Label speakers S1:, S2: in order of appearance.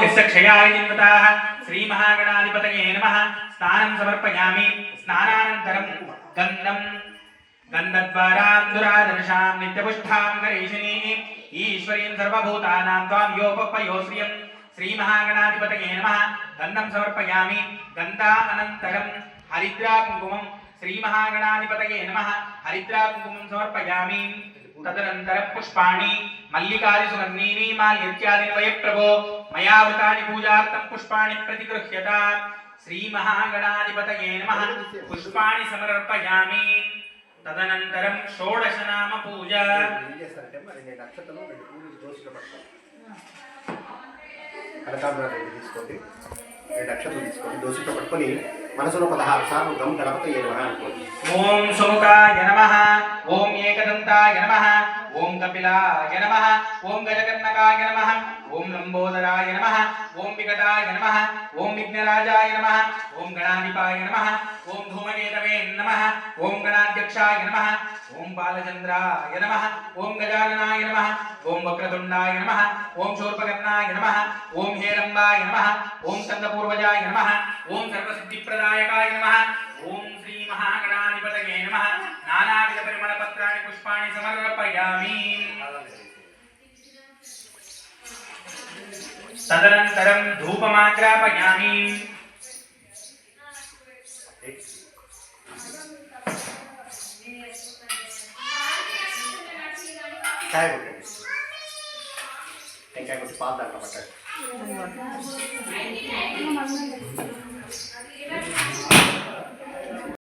S1: क्षयाय जिन्वताः श्रीमहागणाधिपतये नमः। स्नानं समर्पयामि। स्नानानन्तरं गन्धद्वारां दुरादर्शां नित्यपुष्टां करेशिनीं ईश्वरीं सर्वभूतानां त्वां योपपयो श्रियं श्रीमहागणाधिपतये नमः। गन्धं समर्पयामि। गन्धानन्तरं हरिद्राकुङ्कुमं श्रीमहागणाधिपतये नमः। हरिद्राकुङ्कुमं समर्पयामि। तदनन्तरं पुष्पाणि मल्लिकादि सुगन्धीनि माल्यत्यादीनि वै प्रभो मया वृतानि पूजार्थं पुष्पाणि प्रतिगृह्यतां श्रीमहागणाधिपतये नमः। पुष्पाणि समर्पयामि। तदनन्तरं षोडशनाम पूजा
S2: దోసితో పట్టుకొని మనసులో 16 సార్లు గం గణపతయే నమః అనుకోండి.
S1: ఓం సుముఖాయ నమః, ఓం ఏకదంతాయ నమః, ఓం కపిలాయ నమః, ఓం గజకర్ణకాయ నమః, ఓం లంబోదరాయ నమః, ఓం వికటాయ నమః, ఓం విఘ్నరాజాయ నమః, ఓం గణాధిపాయ నమః, ఓం ధూమకేతవే నమః, ఓం గణాధ్యక్షాయ నమః, ఓం బాలచంద్రాయ నమః, ఓం గజాననాయ నమః, ఓం వక్రతుండాయ నమః, ఓం శూర్పకర్ణాయ నమః, ఓం హేరంబాయ నమః, ఓం స్కందపూర్వజాయ నమః, ఓం సర్వసిద్ధిప్రదాయకాయ నమః, ఓం శ్రీ మహాగణాధిపతయే నమః. నానావిధ పరిమళ పత్రాణి పుష్పాణి సమర్పయామి. తదనంతరం ధూపమాగ్రాపయామి.
S2: టెంకాయ కొట్టి పాలు దాంట్లో పట్టాలి.